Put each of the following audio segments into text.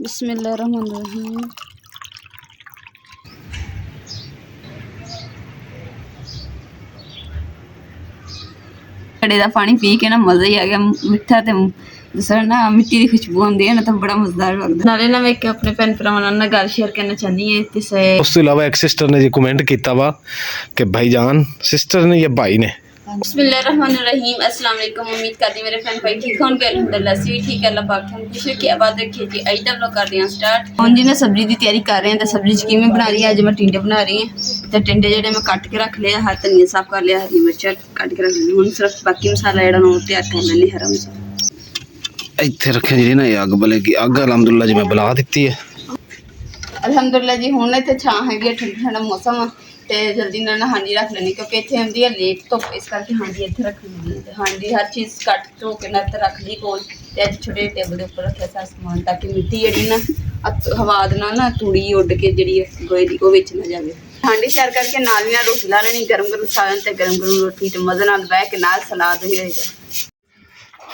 बिस्मिल्लाहिर्रहमानिर्रहीम। घड़े का पानी पी के ना मज़ा ही आ गया। मिठा तो दूसरा ना मिट्टी की खुशबू आती है ना, तो बड़ा मज़ेदार लगता। नाले ना मैं अपने भैन भरावां नाल गल शेयर करना चाहनी है। उस तो इलावा एक सिस्टर ने जी कमेंट किया वा कि भाईजान सिस्टर ने या भाई ने। बिस्मिल्लाहिर्रहमानिर्रहीम। अस्सलाम वालेकुम। उम्मीद करती मेरे फ्रेंड भाई ठीक होंगे। अल्हम्दुलिल्लाह से भी ठीक है। अल्लाह पाक हम खुश रखे आबाद रखे जी। अज तक लोग कर रहे हैं स्टार्ट। हम जी ना सब्जी की तैयारी कर रहे हैं। तो सब्जी च किवें बना रही है, अज मैं टिंडे बना रही हैं। तो टिंडे जेडे मैं कट के रख लिया, हर धनिया साफ कर लिया, हरी मिर्च कट के रख ली। हुण सिर्फ बाकी मसाला जेड़ा ना तैयार कर लैनी, हरा मसाला इत्थे रखे जी ना अग बलेगी। अग अलहमदुल्ला जी मैं बुला दी है। अलहमदुलिल्लाह जी। हुण इत्थे छां हैगी, ठंडा ठंडा मौसम आ ते जल्दी ना हांडी रख लैनी, क्योंकि इत्थे आंदी है लेट धुप, इस करके हांडी इत्थे रख लैनी। हांडी हर चीज़ कट धो के ना इत्थे रख ली कोल। ते अज छोटे टेबल के उपर रखिया सारा समान, ताकि मिट्टी जेहड़ी ना हवा दे नाल ना तूड़ी उड के जेहड़ी गोए दी ओह विच ना जावे। हांडी तैयार करके नाल दी नाल रोटी ला लैनी, गरम गरम सालन ते गरम गरम रोटी ते मज़े नाल बैठ के नाल सलाद भी होएगा।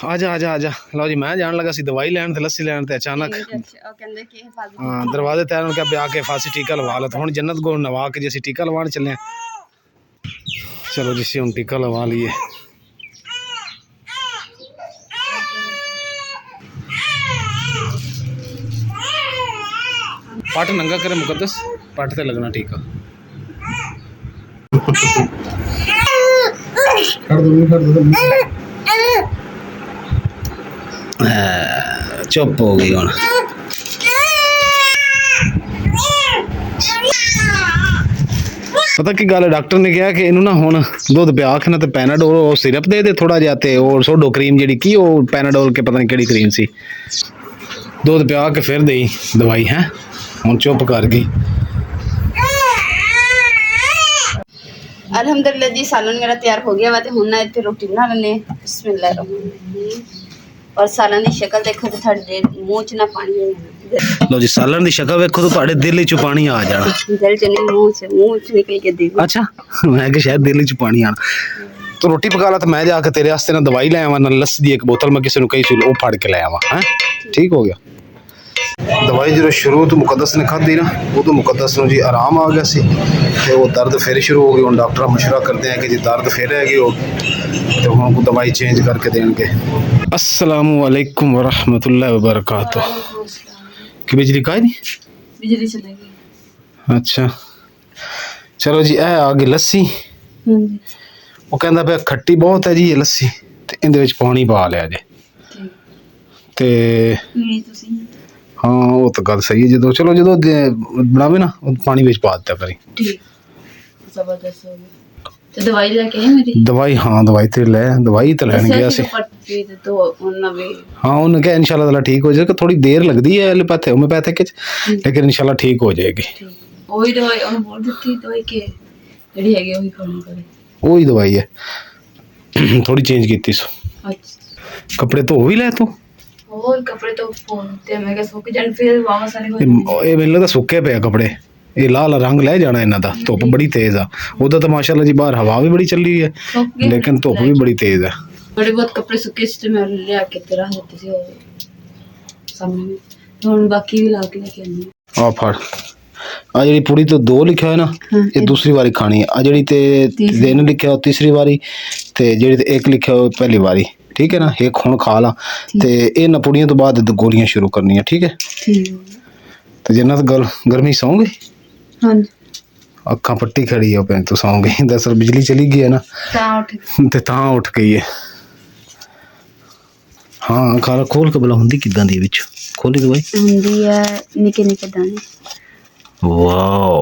आजा आजा आजा। लो जी मैं जान लगा सी दवाई लैन ते लस्सी लैन ते अचानक हाँ दरवाजे तैयार हो गया आके फांसी टीका लवा लो। हुण जन्नत को नवा के जैसे टीका लवान चले। चलो जिससे हम टीका लवा लिए। पट नंगा करे मुकद्दस, पट ते लगना टीका। चुप हो गई हुण। पता की गल, डॉक्टर ने कहा कि इनू ना हुण दुध पिया के ना ते पैनाडोल सिरप दे दे थोड़ा जिहा ते और सोडो क्रीम जी की पैनाडोल के पता नहीं केड़ी क्रीम सी, दुध पिया के फिर देई दवाई है। हुण चुप कर गई। अल्हम्दुलिल्लाह जी सालन मेरा तैयार हो गया वा। हुण ना इत्थे रोटी बना लैने। बिस्मिल्लाहिर्रहमानिर्रहीम। और सालन की शक्ल देखो तो थोड़े मूँह च ना पानी आ जाना। लो जी सालन की शक्ल वेखो तो तुहाडे दिल च पानी आ जाना। दिल च नहीं, मूँह च निकल के दिल। अच्छा मैं कि शायद दिल च पानी आना। तो रोटी पका ला तो मैं जाके तेरे वास्ते ना दवाई ले आवा, ना लस्सी दी एक बोतल मैं किसी कही सी वो फड़ के ले आवा है। ठीक हो गया। दवाई जो शुरू तो मुकद्दस ने खाधी ना, वो तो मुकद्दस जी आराम आ गया सी ते वो दर्द फिर शुरू हो गई। हुण डॉक्टर मशवरा करते हैं कि जी दर्द फिर हैगी हो तो हम को दवाई चेंज करके देंगे। अस्सलामु अलैकुम वरहमतुल्लाहि वबरकातुह। कि बिजली का नहीं, बिजली चलेगी। अच्छा चलो जी। ए आ गई लस्सी। वो कहता पे खट्टी बहुत है जी ये लस्सी, ते इंदे विच पानी पा लिया जे ते हाँ वो तो गल सही है। जो चलो जो बनावे ना पानी विच पा दिता करी। तो दवाई लेके आई मेरी दवाई हाँ दवाई तो ले, दवाई तो लैन गया सी। हाँ उन्हें क्या इंशाल्लाह ताला ठीक हो जाएगा। थोड़ी देर लगती है एलोपैथी होम्योपैथिक लेकिन इंशाल्लाह ठीक हो जाएगी। वही दवाई उन्होंने बोल दी दवाई के जेडी हैगी वही खानी पड़े। वही दवाई है थोड़ी चेंज की सो। अच्छा कपड़े धो भी लै तू? और कपड़े तो ते मैं क्या सुक जान फिर वापस सारे हो जाने। ये मेरे लगदा सुक्के पे कपड़े, ये लाल रंग ले जाना इन्हां दा। धुप बड़ी तेज आ उधर तो माशाल्लाह जी बाहर हवा भी बड़ी चल रही है लेकिन धुप भी बड़ी तेज है। थोड़े बहुत कपड़े सुके से मैं ले आके तेरा देती थी और सामने तो बाकी भी ला के लेके आनी आ फड़। आ जी पूरी तो 2 लिखा है ना, ये दूसरी बारी खानी है। आ जी ते 3 लिखा हो तीसरी बारी, ते जी 1 लिखा हो पहली बारी। ठीक है ना, एक हुण खा ला ते इन पुड़ियां तो बाद गोलियां शुरू करनी है। ठीक है तो जिन्ना तो गर्मी सौ गई। हाँ अखा पट्टी खड़ी है पे तो सौ गई। दरअसल बिजली चली गई है ना ते तां उठ गई है। हाँ खाला खोल के भला हुंदी किदां दी विच खोली दवाई हुंदी है निके निके दाने। वाओ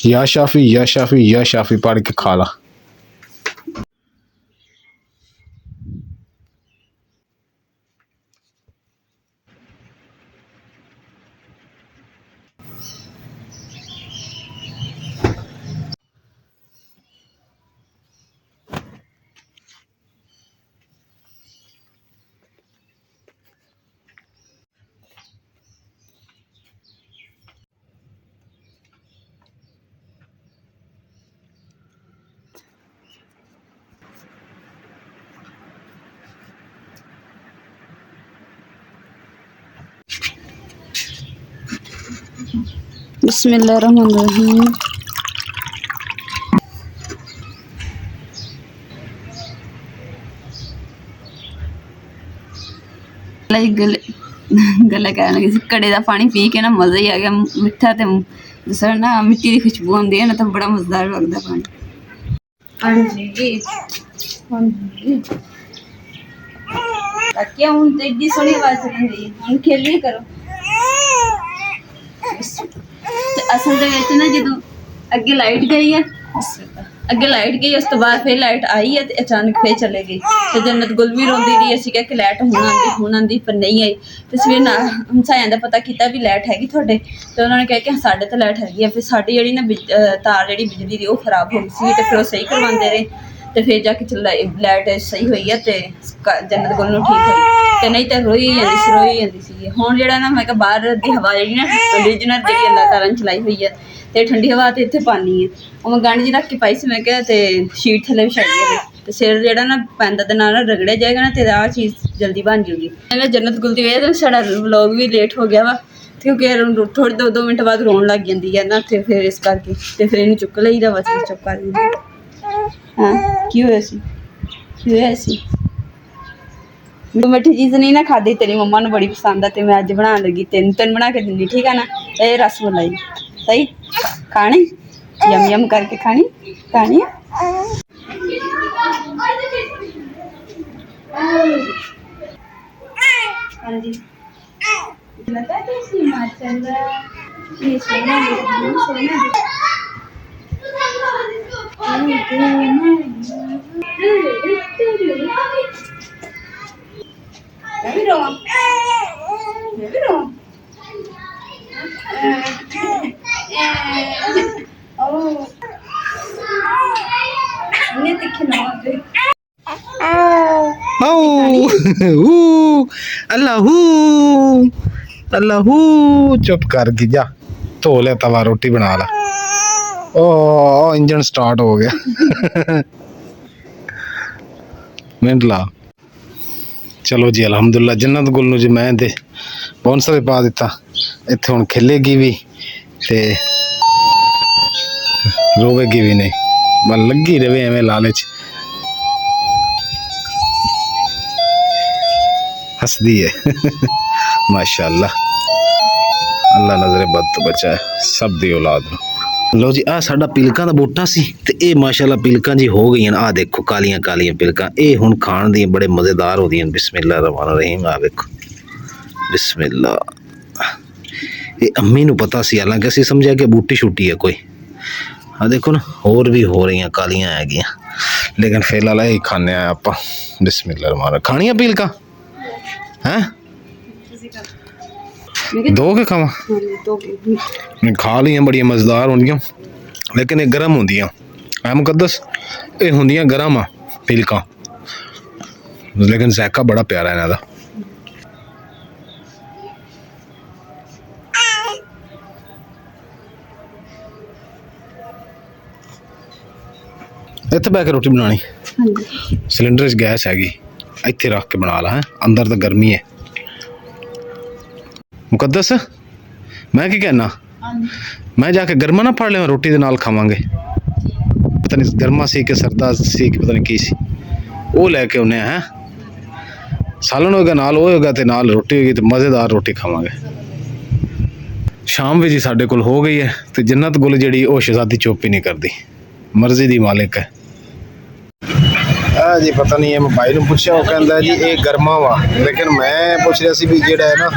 या शाफी या शाफी या शाफी पढ़ के खा ला। बिस्मिल्लाहिर्रहमानिर्रहीम। गला कहन लगी घड़े का पानी पी के ना मज़ा ही आ गया। मिठा तो जिस ना मिट्टी की खुशबू आती है ना तो बड़ा मज़ेदार लगता पानी। हाँ जी हाँ जी क्या हूँ तो एड्डी सोहनी आवाज चलन दी हम खेल नहीं करो। असल ਦੇ ਵਿੱਚ ਨਾ ਜਦੋਂ ਅੱਗੇ ਲਾਈਟ ਗਈ ਹੈ ਅੱਗੇ ਲਾਈਟ ਗਈ ਉਸ ਤੋਂ ਬਾਅਦ ਫਿਰ ਲਾਈਟ ਆਈ ਹੈ ਤੇ ਅਚਾਨਕ ਫਿਰ ਚਲੇ ਗਈ ਤੇ ਜੰਨਤ ਗੁਲ ਵੀ ਰੋਂਦੀ ਰਹੀ। ਅਸੀਂ ਕਿਹਾ ਕਿ ਲਾਈਟ ਹੁਣ ਆਂਦੀ ਪਰ ਨਹੀਂ ਆਈ ਤੇ ਸਵੇਰ ਨਾ ਹਮਸਾਇਆਂ ਦਾ ਪਤਾ ਕੀਤਾ ਵੀ ਲਾਈਟ ਹੈਗੀ ਤੁਹਾਡੇ ਤੇ ਉਹਨਾਂ ਨੇ ਕਿਹਾ ਕਿ ਸਾਡੇ ਤਾਂ ਲਾਈਟ ਹੈਗੀ ਆ। ਫਿਰ ਸਾਡੀ ਜਿਹੜੀ ਨਾ ਤਾਰ ਜਿਹੜੀ ਬਿਜਲੀ ਦੀ ਉਹ ਖਰਾਬ ਹੋ ਗਈ ਸੀ ਤੇ ਫਿਰ ਉਹ ਸਹੀ ਕਰਵਾਉਂਦੇ ਰਹੇ ਤੇ ਫਿਰ ਜਾ ਕੇ ਲਾਈਟ ਸਹੀ ਹੋਈ ਹੈ ਤੇ ਜੰਨਤ ਗੁਲ ਨੂੰ ਠੀਕ ਹੋਈ ਤੇ ਨਹੀਂ ਤਾਂ ਰੋਈ ਜਾਂਦੀ ਸੀ। ਹੁਣ ਜਿਹੜਾ ਨਾ ਮੈਂ ਕਿਹਾ ਬਾਹਰ ਦੀ ਹਵਾ ਜਿਹੜੀ ਨਾ ਓਰੀਜਨਲ ਜਿਹੜੀ ਅੱਲਾਹ ਤਾਲਾ ਨੇ ਚਲਾਈ ਹੋਈ ਹੈ ਤੇ ਠੰਡੀ ਹਵਾ ਤੇ ਇੱਥੇ ਪਾਣੀ ਹੈ ਉਹ ਮੈਂ ਗੰਢ ਜੀ ਰੱਖ ਕੇ ਪਾਈ ਸੀ। ਮੈਂ ਕਿਹਾ ਤੇ ਸ਼ੀਟ ਥੱਲੇ ਵਿਛਾਈ ਹੈ ਤੇ ਸਿਰ ਜਿਹੜਾ ਨਾ ਪੈਂਦਾ ਦੇ ਨਾਲ ਰਗੜਿਆ ਜਾਏਗਾ ਨਾ ਤੇ ਆਹ ਚੀਜ਼ ਜਲਦੀ ਬਣ ਜੂਗੀ। ਮੈਂ ਜੰਨਤ ਗੁਲ ਦੀ ਵਜ੍ਹਾ ਤੋਂ ਸਾਡਾ ਵਲੌਗ ਵੀ ਲੇਟ ਹੋ ਗਿਆ ਵਾ ਕਿਉਂਕਿ ਥੋੜ੍ਹੇ 2 ਮਿੰਟ ਬਾਅਦ ਰੋਣ ਲੱਗ ਜਾਂਦੀ ਹੈ ਨਾ ਤੇ ਫਿਰ ਇਸ ਕਰਕੇ ਤੇ ਫਿਰ ਇਹਨੂੰ ਚੁੱਕ ਲਈਦਾ ਬਸ ਚੁੱਪ ਕਰ ਦਿੰਦੀ। हाँ क्यों ऐसी मिठी चीज़ नहीं ना खाधी तेरी मम्मा ने बड़ी पसंद है तो मैं अज बना लगी तेन बना के दिंदी ठीक है ना। ये रसमलाई सही खानी यम करके खानी हाँ जी अल्लाह चुप कर गई जा धो ले तवा रोटी बना ला। ओ इंजन स्टार्ट हो गया मिनट ला। चलो जी अलहमदुल्ला जन्नत गुल जी मैं ते बोनसा भी पा दिता इत्थे हुण खिलेगी भी ते रोवेगी भी नहीं बस लगी रहे एवें लालच हसदी है माशाअल्लाह अल्लाह नजरे बद तो बचाए सब दी औलाद नूं। लो जी आ साडा पिलकां दा बूटा सी ते ये माशाअल्लाह पिलकां जी हो गई आ देखो कालियां कालियां पिलकां ये हुण खाण दी बड़े मज़ेदार होंदियां। बिस्मिल्लाह रहमान रहीम आ देखो बिस्मिल्लाह ये अम्मी नूं पता सी हालांकि असीं समझिया कि बूटी छुट्टी है कोई। आ देखो ना होर भी हो रही कालियां हैगियां लेकिन फिलहाल यही खाने आपां। बिस्मिल्लाह रहमान रहीम खाणियां पिलकां हैं दो के खावा खा लिया बड़िया मज़ेदार होंदियां लेकिन ये गर्म होंदियां ऐ मुकद्दस ये होंदियां गर्म आ पिलकां लेकिन जायका बड़ा प्यारा इन्हां दा। इत्थे बैठ के रोटी बनानी सिलेंडर च गैस हैगी इत्थे रख के बना ला है अंदर तो गर्मी है। मुकद्दस मैं की कहना मैं जाके गर्मा ना फड़ लिया रोटी दे नाल खावांगे पता नहीं गर्मा सी कि सरदा सी कि पता नहीं की सी वो लैके आने हैं सालन होएगा नाल होएगा ते नाल रोटी होएगी तो मज़ेदार रोटी खावांगे। शाम भी जी साडे कोल हो गई है तो जन्नत गुल जिहड़ी वो शहजादी चुप ही नहीं करती मर्जी दी मालिक है। जी पता नहीं है भाई ने पूछा वो कहता जी ये गर्मा वा लेकिन मैं पूछ रहा सी भी जेड़ा है ना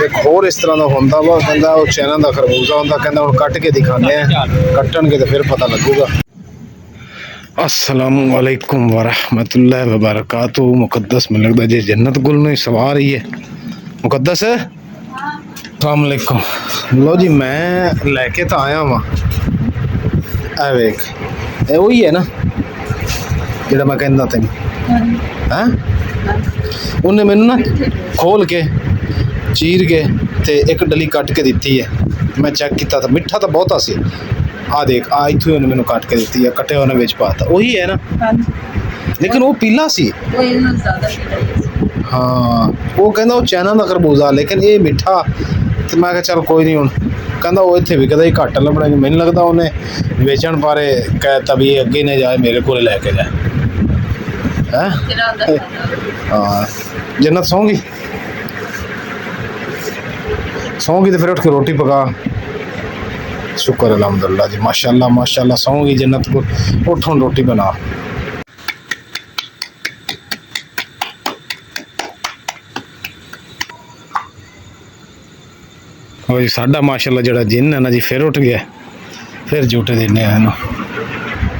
एक होर इस तरह का होंदा वा कहता वो चाइना का खरबूजा होंदा कहता हुण कट के दिखाने कट्टणगे तो फिर पता लगूगा। अस्सलामु अलैकुम वरहमतुल्लाहि वबरकातुहू। मुकद्दस में लगता जी जन्नत गुल नहीं सवार ही है मुकद्दस है। अस्सलाम अलैकुम लो जी मैं लैके तो आया वहाँ ए वेख ये वही है ना ਜਿਹੜਾ मैं कहता तेन है उन्हें मैनू ना खोल के चीर के ते एक डली कट के दी है मैं चेक किया तो मिठा तो बहुत सी आ देख आ इतों उन्हें मैनू कट के दी है कटे उन्हें बिच पाता वही है ना लेकिन वो पीला सी हाँ वो कहना वो चाइना का खरबूजा लेकिन ये मिठा तो मैं चल कोई नहीं हूँ ਕਹਿੰਦਾ ਉਹ ਇੱਥੇ ਵਿਕਦਾ ਹੀ ਘੱਟ ਲੱਭਣਾ। ਮੈਨੂੰ ਲੱਗਦਾ ਉਹਨੇ ਵੇਚਣ ਬਾਰੇ ਕਹਿਤਾ ਵੀ ਇਹ ਅੱਗੇ ਨਾ ਜਾਏ, ਮੇਰੇ ਕੋਲ ਲੈ ਕੇ ਜਾਏ। ਹੈ ਹਾਂ, ਜन्नत ਸੌਂਗੀ ਤੇ फिर उठ के रोटी पका। शुक्र अल्हम्दुलिल्लाह जी, माशाल्लाह माशाल्लाह। सौंगी जन्नत को, उठो रोटी बना। जी साडा माशाल्लाह जड़ा जिन है ना जी फिर उठ गया, फिर झूठे देने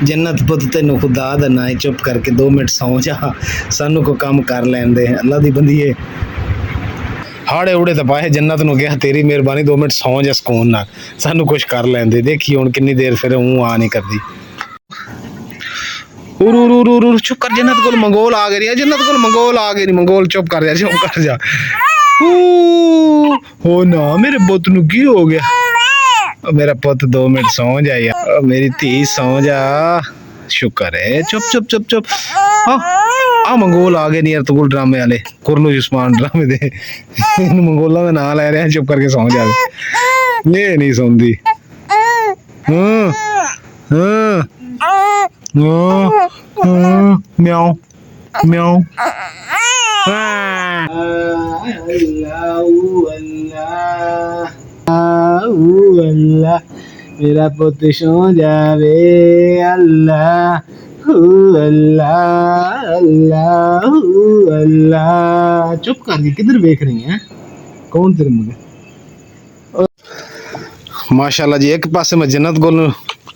जन्नत पुत तेनू खुदा दा ना है, चुप करके 2 मिनट सौ जा, सानू को काम कर लैन दे। अल्लाह दी बंदीए हाड़े उड़े तो पाए, जन्नत नू गया तेरी मेहरबानी 2 मिनट सौ जा सुकून ना, सानू कुछ कर लैन दे। देखी हुण किन्नी देर फिर हूँ आ नहीं करदी। चुप कर, जन्नत कोल मंगोल आ गए, जन्नत कोल मंगोल आ गए। मंगोल चुप कर जा, चुप कर जा। हो ना मेरे पुत नू की हो गया? मेरा पुत 2 मिनट सौ जा यार, मेरी धी सौ जा। शुक्र है, चुप चुप चुप चुप। आ मंगोल आ गए नहीं यार, तू ड्रामे वाले कुरनू उस्मान ड्रामे दे मंगोलों का नाम ले रहे हैं। चुप करके सौ जाए, ये नहीं सौंदी। म्याऊ म्याऊ। अल्लाह मेरा पुत सो जावे। अल्लाह अल्लाह अल्लाह अल्लाह। चुप कर गई, किधर देख रही है? कौन तेरे मुझे? माशाल्लाह जी, एक पासे मैं जन्नत गोल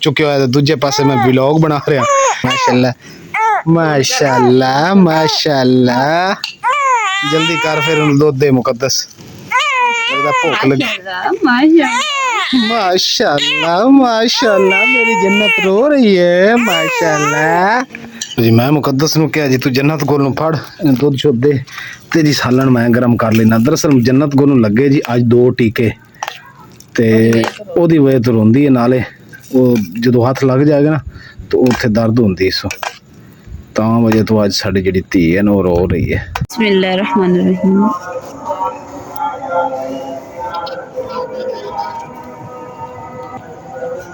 चुक्या है, दूजे पासे मैं व्लॉग बना रहा। माशाल्लाह माशाल्लाह माशाल्लाह। जल्दी कर फिर दूध दे मुकद्दस, भूख लगी। माशाल्लाह माशाल्लाह, मेरी जन्नत रो रही है। माशाल्लाह जी। मैं मुकद्दस नू क्या जी, तू जन्नत गोल नू फड़, दूध शुद्ध दे, तेरी सालन मैं गर्म कर लेना। दरअसल जन्नत गोल नू लगे जी अज 2 टीके, ते ओदी वजह तो रोंदी है। नाले वो जो हाथ लग जाएगा ना तो उत्थे दर्द होंदी, सो तां वजह तो अज साडी जिहड़ी धी है ना वो रो रही है। बिस्मिल्लाहिर्रहमानिर्रहीम।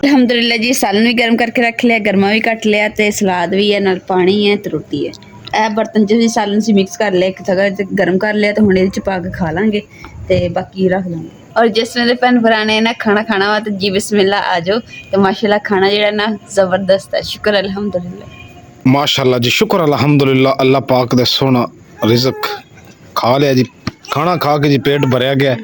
अल्हम्दुलिल्लाह जी, सालन भी गर्म करके रख लिया, गर्मा भी कट लिया, ते सलाद भी है, नाल पानी है ते रोटी है। ਇਹ बर्तन च भी सालन से मिक्स कर लिया, एक जगह गर्म कर लिया, तो हुण इहदे च पा के खा लांगे ते बाकी रख लांगे। और जिस मेरे भैन भरा ने ना खाना खाना वा तो जी बिस्मिल्लाह आ जाओ। तो माशाल्लाह खाना जेड़ा ना जबरदस्त है। शुक्र अल्हम्दुलिल्लाह। माशाल्लाह जी, शुक्र अल्हम्दुलिल्लाह। अल्लाह पाक दे सोना रिज़्क खा लिया जी, खाना खा के जी पेट भरया गया।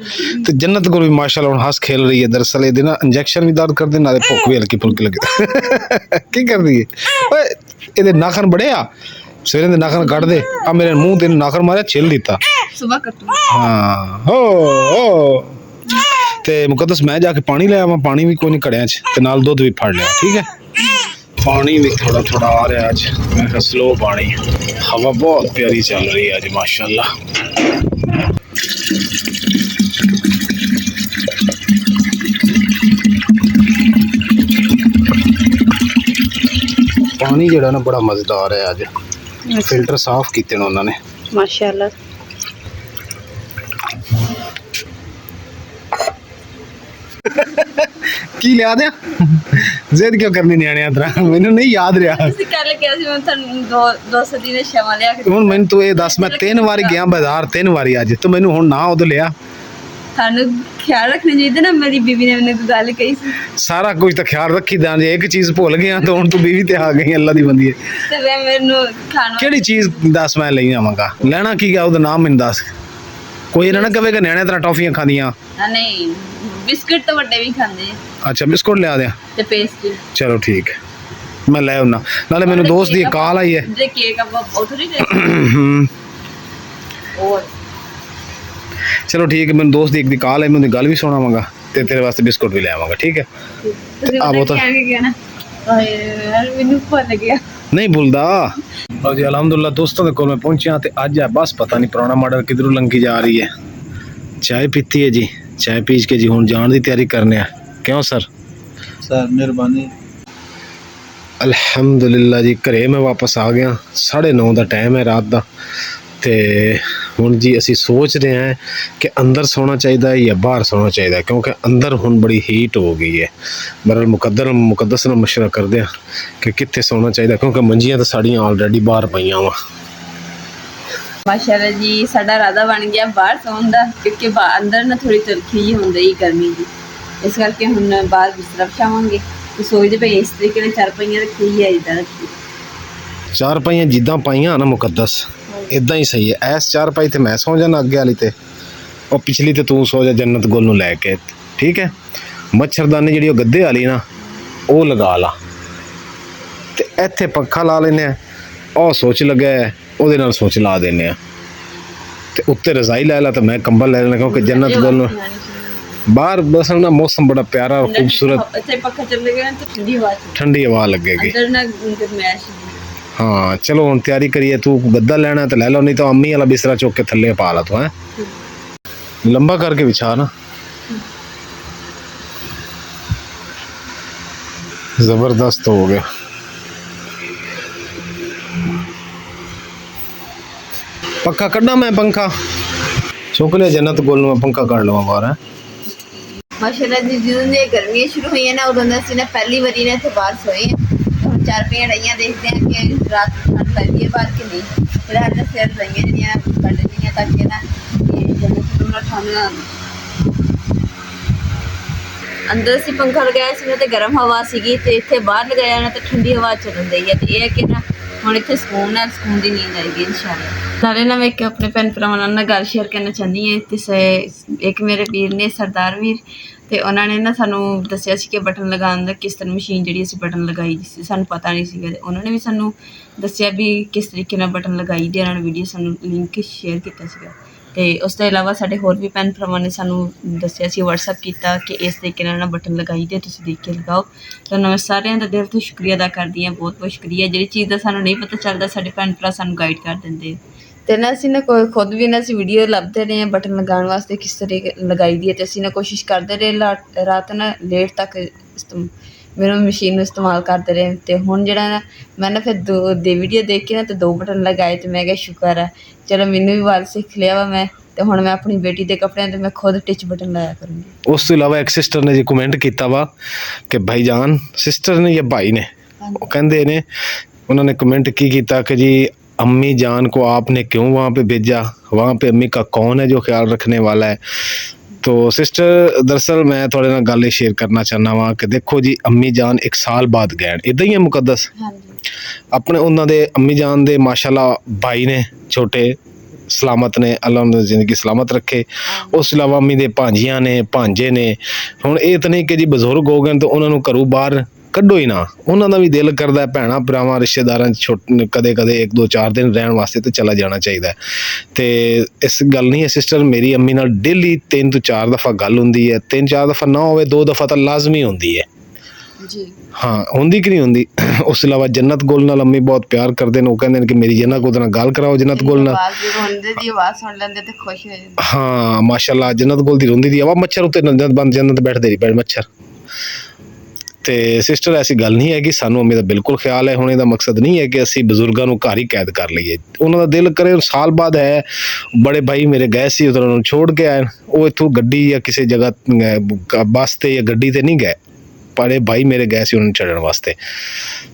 तो जन्नत को भी माशाल्लाह हुण हंस खेल रही है। दरअसल ये दिन इंजेक्शन भी दर्द कर दे, नाले भुख भी हल्की फुल्की लगी। की कर रही है ओए? ये नाखन बड़े आ, सवेरे दे नाखन कट दे। आ मेरे मुंह ते नाखन मारे छिल दिता, सुबह कटू। हाँ हो ते मुकद्दस मैं जाके पानी ले आवा। पानी भी कोई नहीं घड़िया च, ते नाल दुध भी फड़ लिया। ठीक है, पानी भी थोड़ा थोड़ा आ रहा है अज, मैं स्लो पानी। हवा बहुत प्यारी चल रही है अज माशाल्लाह। पानी जड़ा ना बड़ा मजेदार है अज, फिल्टर साफ किए उन्होंने माशाल्लाह। की लिया दिया जिद क्यों करनी न्याणे तरह? मैनू नहीं याद रहा। कल क्या सी मैं थानू 200 दिन शमा लिया के हुण मैनू तू ये दस, मैं 3 वारी गया बाजार, 3 वारी अज, तो मैनू हुण ना उदो लिया। थानू ख्याल रखना चाहिए ना, मेरी बीवी ने मैंने गल कही सी। सारा कुछ तो ख्याल रखी दा, जे एक चीज भूल गया तो हुण तू बीवी ते आ गई। अल्लाह दी बंदी है ते वे मेनू खाना केड़ी चीज दस मैं ले आवांगा। लेना की गया ओदा नाम मैनू दस। कोई ना कहेगा न्याणे तरह टॉफियां खादियां। नहीं, बिस्किट तो बड़े भी खांदे। अच्छा बिस्कुट लिया दिया ते पेस्ट्री। चलो ठीक है, मैं ले आना। नाले मेनू दोस्त दी कॉल आई है। जे केक अब उधर ही दे और चलो ठीक है, मेरे दोस्त एक दी कॉल है, मैं उनकी गल भी सुनावांगा ते तेरे वास्ते बिस्कुट भी ले आवांगा। ठीक है, आ वो तो क्या ना यार मैनू भूल गया। नहीं भूलदा। और जी अलहमदुलिल्लाह दोस्तों के कोल मैं पहुंचा ते अज है बस पता नहीं पुराना मॉडल किधरों लंघी जा रही है। चाय पीती है जी, चाय पीच के जी हुण जान की तैयारी करने हैं। क्यों सर? सर मेहरबानी। अल्हम्दुलिल्लाह जी, घरे मैं वापस आ गया। 9:30 का टाइम है रात का, ਤੇ ਹੁਣ ਜੀ ਅਸੀਂ ਸੋਚ ਰਹੇ ਹਾਂ ਕਿ ਅੰਦਰ ਸੌਣਾ ਚਾਹੀਦਾ ਹੈ ਜਾਂ ਬਾਹਰ ਸੌਣਾ ਚਾਹੀਦਾ ਹੈ, ਕਿਉਂਕਿ ਅੰਦਰ ਹੁਣ ਬੜੀ ਹੀਟ ਹੋ ਗਈ ਹੈ। ਬਰਲ ਮੁਕੱਦਸ ਨਾਲ ਮਸ਼ਵਰਾ ਕਰਦੇ ਹਾਂ ਕਿ ਕਿੱਥੇ ਸੌਣਾ ਚਾਹੀਦਾ, ਕਿਉਂਕਿ ਮੰਜੀਆਂ ਤਾਂ ਸਾਡੀਆਂ ਆਲਰੇਡੀ ਬਾਹਰ ਪਈਆਂ ਵਾ। ਮਾਸ਼ਾਅੱਲਾ ਜੀ ਸਾਡਾ ਇਰਾਦਾ ਬਣ ਗਿਆ ਬਾਹਰ ਸੌਣ ਦਾ, ਕਿਉਂਕਿ ਅੰਦਰ ਨਾ ਥੋੜੀ ਤਰਖੀ ਜਿਹੀ ਹੁੰਦੀ ਹੀ ਗਰਮੀ ਦੀ, ਇਸ ਕਰਕੇ ਹੁਣ ਬਾਹਰ ਬਿਸਤਰਾ ਵਿਛਾਵਾਂਗੇ ਤੇ ਸੋਚਦੇ ਪਏ ਇਸ ਤਰੀਕੇ ਨਾਲ ਚਾਰਪਾਈਆਂ ਰੱਖੀ ਜਾਂ ਇੱਦਾਂ ਰੱਖੀ। ਚਾਰਪਾਈਆਂ ਜਿੱਦਾਂ ਪਾਈਆਂ ਨਾ ਮੁਕੱਦਸ ਇਦਾਂ ਹੀ ਸਹੀ ਹੈ। ਇਸ ਚਾਰਪਾਈ ਤੇ ਮੈਂ ਸੌ ਜਾਣਾ ਅੱਗੇ ਵਾਲੀ ਤੇ, ਉਹ ਪਿਛਲੀ ਤੇ ਤੂੰ ਸੌ ਜਾ ਜੰਨਤ ਗੁੱਲ ਨੂੰ ਲੈ ਕੇ, ਠੀਕ ਹੈ। ਮੱਛਰਦਾਨੀ ਜਿਹੜੀ ਉਹ ਗੱਦੇ ਵਾਲੀ ਨਾ ਉਹ ਲਗਾ ਲਾ ਤੇ ਇੱਥੇ ਪੱਖਾ ਲਾ ਲੈਂਦੇ ਆ, ਉਹ ਸੋਚ ਲੱਗਾ ਉਹਦੇ ਨਾਲ ਸੋਚ ਲਾ ਦਿੰਦੇ ਆ ਤੇ ਉੱਤੇ ਰਜ਼ਾਈ ਲੈ ਲਾ ਤੇ ਮੈਂ ਕੰਬਲ ਲੈ ਲੈਣਾ, ਕਿਉਂਕਿ ਜੰਨਤ ਗੁੱਲ ਨੂੰ ਬਾਹਰ ਬਸਣ ਦਾ ਮੌਸਮ ਬੜਾ ਪਿਆਰਾ ਔਰ ਖੂਬਸੂਰਤ, ਇੱਥੇ ਪੱਖਾ ਚੱਲੇਗਾ ਤਾਂ ਠੰਡੀ ਹਵਾ ਲੱਗੇਗੀ ਅੰਦਰ ਨਾ ਗਰਮੈਸ਼। ਹਾਂ ਚਲੋ ਹੁਣ ਤਿਆਰੀ ਕਰੀਏ। ਤੂੰ ਗੱਦਾ ਲੈਣਾ ਤੇ ਲੈ ਲਓ, ਨਹੀਂ ਤਾਂ ਅੰਮੀ ਵਾਲਾ ਬਿਸਤਰਾ ਚੁੱਕ ਕੇ ਥੱਲੇ ਪਾ ਲਾ ਤੂੰ, ਹੈ ਲੰਬਾ ਕਰਕੇ ਵਿਛਾ ਨਾ। ਜ਼ਬਰਦਸਤ ਹੋ ਗਿਆ। ਪੱਖਾ ਕੱਢਾਂ ਮੈਂ, ਪੰਖਾ ਚੁੱਕ ਲਿਆ ਜੰਨਤ ਗੁੱਲ ਨੂੰ, ਮੈਂ ਪੰਖਾ ਕੱਢ ਲਵਾਂ ਬਾਹਰ। ਹੈ ਮਾਸ਼ਾਅੱਲਾ ਜੀ ਜਦੋਂ ਦੀ ਗਰਮੀਆਂ ਸ਼ੁਰੂ ਹੋਈਆਂ ਨਾ ਉਦੋਂ ਦਾ ਅਸੀਂ ਨਾ ਪਹਿਲੀ ਵਾਰੀ ਨੇ ਇੱਥੇ ਬਾਹਰ ਸੋਏ ਹਾਂ। ਹੁਣ ਚਾਰਪਾਈਆਂ ਡਾਈਆਂ ਦੇਖਦੇ ਹਾਂ ਕਿ ਰਾਤ ਠੰਡ ਲੱਗਦੀ ਹੈ ਬਾਹਰ ਕਿ ਨਹੀਂ। ਫਿਲਹਾਲ ਤਾਂ ਸਿਰ ਡਾਈਆਂ ਜਿਹੜੀਆਂ ਕੱਢ ਲਈਆਂ ਤਾਂ ਕਿ ਨਾ ਜੰਨਤ ਨੂੰ ਠੰਡ ਨਾ ਅੰਦਰ ਅਸੀਂ ਪੰਖਾ ਲਗਾਇਆ ਸੀ ਨਾ ਤੇ ਗਰਮ ਹਵਾ ਸੀਗੀ, ਤੇ ਇੱਥੇ ਬਾਹਰ ਲਗਾਇਆ ਨਾ ਤੇ ਠੰਡੀ ਹਵਾ ਚੱਲਣ ਰਹੀ ਹੈ। ਤੇ ਇਹ ਹੈ ਕਿ ਨਾ ਹੁਣ ਇੱਥੇ ਸਕੂਨ ਦੀ ਨੀਂਦ ਆਏਗੀ ਇਨਸ਼ਾਅੱਲਾ। ਨਾਲੇ ਨਾ ਮੈਂ ਇੱਕ ਆਪਣੇ ਭੈਣ ਭਰਾਵਾਂ ਨਾਲ ਗੱਲ ਸ਼ੇਅਰ ਕਰਨਾ ਚਾਹੁੰਦੀ ਹਾਂ। ਤੇ ਇੱਕ ਮੇਰੇ ਵੀਰ ਨੇ ਸਰਦਾਰ ਵੀਰ, ਤੇ ਉਹਨਾਂ ਨੇ ਨਾ ਸਾਨੂੰ ਦੱਸਿਆ ਸੀ ਕਿ ਬਟਨ ਲਗਾਉਣ ਦਾ ਕਿਸ ਤਰ੍ਹਾਂ ਮਸ਼ੀਨ ਜਿਹੜੀ ਅਸੀਂ ਬਟਨ ਲਗਾਈ ਸੀ, ਸਾਨੂੰ ਪਤਾ ਨਹੀਂ ਸੀਗਾ। ਉਹਨਾਂ ਨੇ ਵੀ ਸਾਨੂੰ ਦੱਸਿਆ ਵੀ ਕਿਸ ਤਰੀਕੇ ਨਾਲ ਬਟਨ ਲਗਾਈ ਦੀ, ਉਹਨਾਂ ਨੇ ਵੀਡੀਓ ਸਾਨੂੰ ਲਿੰਕ ਸ਼ੇਅਰ ਕੀਤਾ ਸੀਗਾ। ਤੇ ਉਸ ਤੋਂ ਇਲਾਵਾ ਸਾਡੇ ਹੋਰ ਵੀ ਭੈਣ ਭਰਾਵਾਂ ਨੇ ਸਾਨੂੰ ਦੱਸਿਆ ਸੀ, ਵਟਸਐਪ ਕੀਤਾ ਕਿ ਇਸ ਤਰੀਕੇ ਨਾਲ ਨਾ ਬਟਨ ਲਗਾਈ ਦੇ, ਤੁਸੀਂ ਦੇਖ ਕੇ ਲਗਾਓ। ਤਾਂ ਮੈਂ ਸਾਰਿਆਂ ਦਾ ਦਿਲ ਤੋਂ ਸ਼ੁਕਰੀਆ ਅਦਾ ਕਰਦੀ ਹਾਂ, ਬਹੁਤ ਬਹੁਤ ਸ਼ੁਕਰੀਆ। ਜਿਹੜੀ ਚੀਜ਼ ਦਾ ਸਾਨੂੰ ਨਹੀਂ ਪਤਾ ਚੱਲਦਾ ਸਾਡੇ ਭੈਣ ਭਰਾ ਸਾਨੂੰ ਗਾਈਡ ਕਰ ਦਿੰਦੇ। ਤੇ ਨਾ ਅਸੀਂ ਨਾ ਖੁਦ ਵੀ ਨਾ ਅਸੀਂ ਵੀਡੀਓ ਲੱਭਦੇ ਰਹੇ ਹਾਂ ਬਟਨ ਲਗਾਉਣ ਵਾਸਤੇ ਕਿਸ ਤਰੀਕੇ ਲਗਾਈ ਦੀ ਹੈ, ਤੇ ਅਸੀਂ ਨਾ ਕੋਸ਼ਿਸ਼ ਕਰਦੇ ਰਹੇ ਰਾਤ ਨਾ ਲੇਟ ਤੱਕ ਮੈਨੂੰ ਮਸ਼ੀਨ ਨੂੰ ਇਸਤੇਮਾਲ ਕਰਦੇ ਰਹੇ। ਤੇ ਹੁਣ ਜਿਹੜਾ ਨਾ ਮੈਂ ਨਾ ਫਿਰ ਦੋ ਵੀਡੀਓ ਦੇਖ ਕੇ ਨਾ ਤੇ 2 ਬਟਨ ਲਗਾਏ, ਤੇ ਮੈਂ ਕਿਹਾ ਸ਼ੁਕਰ ਹੈ ਚਲੋ ਮੈਨੂੰ ਵੀ ਵਾਲ ਸਿੱਖ ਲਿਆ ਵਾ ਮੈਂ, ਤੇ ਹੁਣ ਮੈਂ ਆਪਣੀ ਬੇਟੀ ਦੇ ਕੱਪੜਿਆਂ ਤੇ ਮੈਂ ਖੁਦ ਟਿਚ ਬਟਨ ਲਾਇਆ ਕਰੂੰਗੀ। ਉਸ ਤੋਂ ਇਲਾਵਾ ਇੱਕ ਸਿਸਟਰ ਨੇ ਜੀ ਕਮੈਂਟ ਕੀਤਾ ਵਾ ਕਿ ਭਾਈ ਜਾਨ, ਸਿਸਟਰ ਨੇ ਜਾਂ ਭਾਈ ਨੇ, ਉਹ ਕਹਿੰਦੇ ਨੇ, ਉਹਨਾਂ ਨੇ ਕमेंट ਕੀ ਕੀਤਾ कि जी अम्मी जान को आपने क्यों वहाँ पे भेजा, वहाँ पे अम्मी का कौन है जो ख्याल रखने वाला है। तो सिस्टर दरअसल मैं थोड़े ना गल शेयर करना चाहना वा कि देखो जी अम्मी जान 1 साल बाद गए, इदा ही है मुकद्दस अपने उन्होंने अम्मी जान दे माशाल्लाह भाई ने छोटे सलामत ने, अल्लाह उन्होंने जिंदगी सलामत रखे। उस अलावा अम्मी दे भांजियां ने भांजे ने, हुण ये तो नहीं कि जी बजुर्ग हो गए तो उन्होंने घरों बाहर ਕੱਢੋ ਹੀ ਨਾ, ਉਹਨਾਂ ਦਾ ਵੀ ਦਿਲ ਕਰਦਾ ਭੈਣਾਂ ਭਰਾਵਾਂ ਰਿਸ਼ਤੇਦਾਰਾਂ 'ਚ ਕਦੇ 1-2-4 ਦਿਨ ਰਹਿਣ ਵਾਸਤੇ ਤੇ ਚਲਾ ਜਾਣਾ ਚਾਹੀਦਾ। ਤੇ ਇਸ ਗੱਲ ਨਹੀਂ ਹੈ ਸਿਸਟਰ, ਮੇਰੀ ਅੰਮੀ ਨਾਲ ਡੇਲੀ 3 ਤੋਂ 4 ਦਫਾ ਗੱਲ ਹੁੰਦੀ ਹੈ, 3-4 ਦਫਾ ਨਾ ਹੋਵੇ 2 ਦਫਾ ਤਾਂ ਲਾਜ਼ਮੀ ਹੁੰਦੀ ਹੈ ਜੀ। ਹਾਂ ਹੁੰਦੀ ਕਿ ਨਹੀਂ ਹੁੰਦੀ। ਉਸ ਤੋਂ ਇਲਾਵਾ ਜੰਨਤ ਗੁੱਲ ਨਾਲ ਅੰਮੀ ਬਹੁਤ ਪਿਆਰ ਕਰਦੇ ਨੇ, ਉਹ ਕਹਿੰਦੇ ਨੇ ਕਿ ਮੇਰੀ ਜੰਨਤ ਗੁੱਲ ਨਾਲ ਗੱਲ ਕਰਾਓ, ਜੰਨਤ ਗੁੱਲ ਨਾਲ ਆਵਾਜ਼ ਸੁਣ ਲੈਂਦੇ ਤੇ ਖੁਸ਼ ਹੋ ਜਾਂਦੇ। ਹਾਂ ਮਾਸ਼ਾਅੱਲਾ ਜੰਨਤ ਗੁੱਲ ਦੀ ਰੋਂਦੀ ਦੀ ਆਵਾਜ਼, ਮੱਛਰ ਉੱਤੇ ਜੰਨਤ ਬੈਠਦੇ ਨਹੀਂ ਮੱਛਰ। ਤੇ ਸਿਸਟਰ ਐਸੀ ਗੱਲ ਨਹੀਂ ਹੈ ਕਿ ਸਾਨੂੰ ਅੰਮੀ ਦਾ ਬਿਲਕੁਲ ਖਿਆਲ ਹੈ। ਹੁਣ ਇਹਦਾ ਮਕਸਦ ਨਹੀਂ ਹੈ ਕਿ ਅਸੀਂ ਬਜ਼ੁਰਗਾਂ ਨੂੰ ਘਰ ਹੀ ਕੈਦ ਕਰ ਲਈਏ, ਉਹਨਾਂ ਦਾ ਦਿਲ ਕਰੇ ਸਾਲ ਬਾਅਦ ਹੈ। ਬੜੇ ਭਾਈ ਮੇਰੇ ਗਏ ਸੀ ਉਹਨਾਂ ਨੂੰ ਛੋੜ ਕੇ ਆਏ, ਉਹ ਇੱਥੋਂ ਗੱਡੀ ਜਾਂ ਕਿਸੇ ਜਗ੍ਹਾ ਬੱਸ ਤੇ ਜਾਂ ਗੱਡੀ ਤੇ ਨਹੀਂ ਗਏ, ਬੜੇ ਭਾਈ ਮੇਰੇ ਗਏ ਸੀ ਉਹਨਾਂ ਨੂੰ ਛੱਡਣ ਵਾਸਤੇ।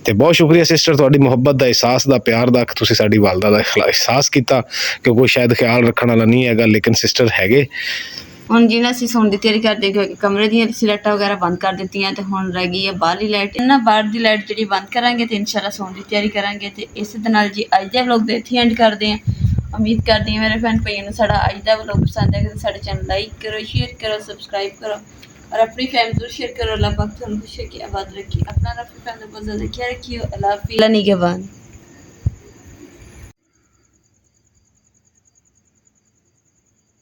ਤੇ ਬਹੁਤ ਸ਼ੁਕਰੀਆ ਸਿਸਟਰ ਤੁਹਾਡੀ ਮੁਹੱਬਤ ਦਾ, ਅਹਿਸਾਸ ਦਾ, ਪਿਆਰ ਦਾ, ਤੁਸੀਂ ਸਾਡੀ ਵਾਲਦਾ ਦਾ ਅਹਿਸਾਸ ਕੀਤਾ ਕਿ ਕੋਈ ਸ਼ਾਇਦ ਖਿਆਲ ਰੱਖਣ ਵਾਲਾ ਨਹੀਂ ਹੈਗਾ, ਲੇਕਿਨ ਸਿਸਟਰ ਹੈਗੇ। ਹੁਣ ਜੀ ਨਾ ਅਸੀਂ ਸੌਣ ਦੀ ਤਿਆਰੀ ਕਰਦੇ ਕਿਉਂਕਿ ਕਮਰੇ ਦੀਆਂ ਲਾਈਟਾਂ ਵਗੈਰਾ ਬੰਦ ਕਰ ਦਿੱਤੀਆਂ, ਤੇ ਹੁਣ ਰਹਿ ਗਈ ਹੈ ਬਾਹਰਲੀ ਲਾਈਟ। ਨਾ ਬਾਹਰ ਦੀ ਲਾਈਟ ਜਿਹੜੀ ਬੰਦ ਕਰਾਂਗੇ ਤੇ ਇਨਸ਼ਾਅੱਲਾ ਸੌਣ ਦੀ ਤਿਆਰੀ ਕਰਾਂਗੇ। ਤੇ ਇਸੇ ਦੇ ਨਾਲ ਜੀ ਅੱਜ ਦਾ ਵਲੌਗ ਦੇ ਇੱਥੇ ਐਂਡ ਕਰਦੇ ਹਾਂ। ਉਮੀਦ ਕਰਦੀ ਹਾਂ ਮੇਰੇ ਭੈਣ ਭਾਈਆਂ ਨੂੰ ਸਾਡਾ ਅੱਜ ਦਾ ਵਲੌਗ ਪਸੰਦ ਆਇਆ। ਸਾਡੇ ਚੈਨਲ ਲਾਈਕ ਕਰੋ, ਸ਼ੇਅਰ ਕਰੋ, ਸਬਸਕ੍ਰਾਈਬ ਕਰੋ और अपनी फैमिली को शेयर करो। अल्लाह पाक तुमको खुश रखे, आबाद रखिए, अपना अपनी फैमिली को ज़्यादा ख्याल रखिए। अल्लाह हाफ़िज़।